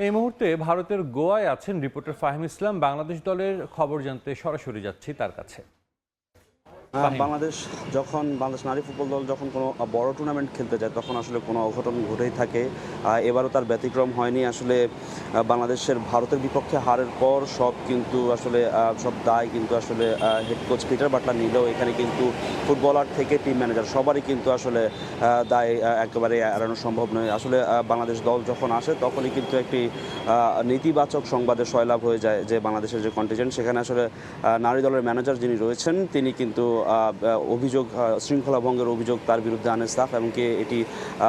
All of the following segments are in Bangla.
এই মুহূর্তে ভারতের গোয়ায় আছেন রিপোর্টার ফাহিম ইসলাম। বাংলাদেশ দলের খবর জানতে সরাসরি যাচ্ছি তার কাছে। ফাহিম, বাংলাদেশ নারী ফুটবল দল যখন কোনো বড় টুর্নামেন্ট খেলতে যায় তখন আসলে কোনো অঘটন ঘটেই থাকে। এবারও তার ব্যতিক্রম হয়নি। আসলে বাংলাদেশের ভারতের বিপক্ষে হারের পর সব দায় কিন্তু আসলে হেড কোচ পিটার বাটলার নিলেও এখানে কিন্তু ফুটবলার থেকে টিম ম্যানেজার সবারই কিন্তু আসলে দায় একেবারে এড়ানো সম্ভব নয়। আসলে বাংলাদেশ দল যখন আসে তখনই কিন্তু একটি নেতিবাচক সংবাদে সয়লাভ হয়ে যায় যে বাংলাদেশের যে কন্টিজেন্ট সেখানে আসলে নারী দলের ম্যানেজার যিনি রয়েছেন তিনি কিন্তু অভিযোগ শৃঙ্খলা ভঙ্গের অভিযোগ তার বিরুদ্ধে আনে স্টাফ, এমনকি এটি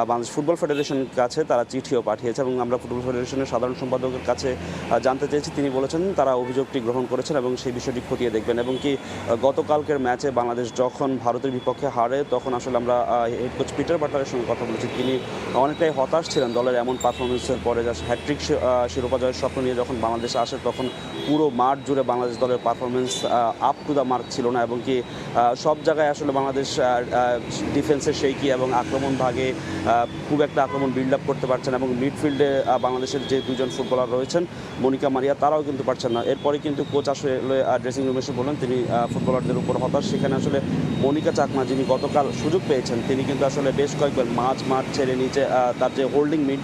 বাংলাদেশ ফুটবল ফেডারেশনের কাছে তারা চিঠিও পাঠিয়েছে এবং আমরা ফুটবল ফেডারেশনের সাধারণ সম্পাদকের কাছে জানতে চেয়েছি। তিনি বলেছেন তারা অভিযোগটি গ্রহণ করেছেন এবং সেই বিষয়টি খতিয়ে দেখবেন। এবং কি গতকালকের ম্যাচে বাংলাদেশ যখন ভারতের বিপক্ষে হারে তখন আসলে আমরা হেড কোচ পিটার বাটলারের সঙ্গে কথা বলেছি। তিনি অনেকটাই হতাশ ছিলেন দলের এমন পারফরমেন্সের পরে, যা হ্যাট্রিক শিরোপা জয়ের স্বপ্ন নিয়ে যখন বাংলাদেশে আসে তখন পুরো মাঠ জুড়ে বাংলাদেশ দলের performance up to the mark ছিল না এবং কি সব জায়গায় আসলে বাংলাদেশ ডিফেন্সের সেইকি এবং আক্রমণ ভাগে খুব একটা আক্রমণ বিল্ড আপ করতে পারছেন এবং মিডফিল্ডে বাংলাদেশের যে দুজন ফুটবলার রয়েছেন মনিকা মারিয়া তারাও কিন্তু পারছেন না। এরপরে কিন্তু কোচ আসলে ড্রেসিং রুমে এসে বললেন তিনি ফুটবলারদের উপর হতাশ। সেখানে আসলে মনিকা চাকমা যিনি গতকাল সুযোগ পেয়েছেন তিনি কিন্তু আসলে বেশ কয়েকবার মাঠ ছেড়ে নিচে তার যে হোল্ডিং মিড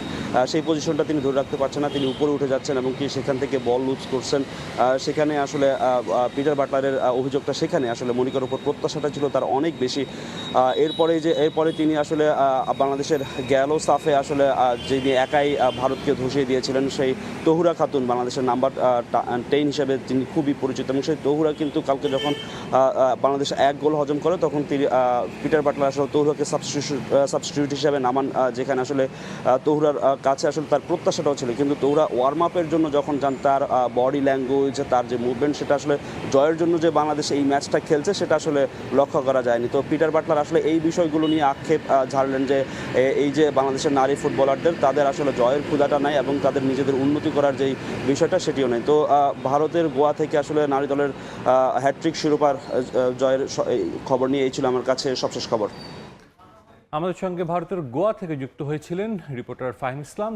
সেই পজিশনটা তিনি ধরে রাখতে পারছেন না, তিনি উপরে উঠে যাচ্ছেন এবং কি সেখান থেকে বল লুজ করছেন। সেখানে আসলে পিটার বাটলারের অভিযোগটা সেখানে আসলে মনিকার উপর প্রত্যাশাটা ছিল তার অনেক বেশি। এরপরে তিনি আসলে বাংলাদেশের গেল সাফে আসলে যিনি একাই ভারতকে ধসিয়ে দিয়েছিলেন সেই তহুরা খাতুন, বাংলাদেশের নাম্বার 10 হিসেবে যিনি খুবই পরিচিত, এবং সেই তহুরা কিন্তু কালকে যখন বাংলাদেশ এক গোল হজম করে তখন তিনি পিটার বাটলার আসলে তহুরাকে সাবস্টিটিউট হিসেবে নামান, যেখানে আসলে তহুরার কাছে আসলে তার প্রত্যাশাটাও ছিল। কিন্তু তহুরা ওয়ার্ম আপের জন্য যখন যান তার বডি ল্যাঙ্গুয়েজ তার যে মুভমেন্ট সেটা আসলে জয়ের জন্য যে বাংলাদেশ এই ম্যাচটা খেলছে সেটা আসলে লক্ষ্য করা যায়নি। তো পিটার বাটলার আসলে এই বিষয়গুলো নিয়ে আক্ষেপ ঝাড়লেন যে এই যে বাংলাদেশের নারী ফুটবলারদের তাদের আসলে জয়ের ক্ষুধাটা নাই এবং তাদের নিজেদের উন্নতি করার যেই বিষয়টা সেটিও নেই। তো ভারতের গোয়া থেকে আসলে নারী দলের হ্যাট্রিক শিরোপার জয়ের খবর নিয়ে এই ছিল আমার কাছে সবশেষ খবর। আমাদের সঙ্গে ভারতের গোয়া থেকে যুক্ত হয়েছিলেন রিপোর্টার ফাহিম ইসলাম।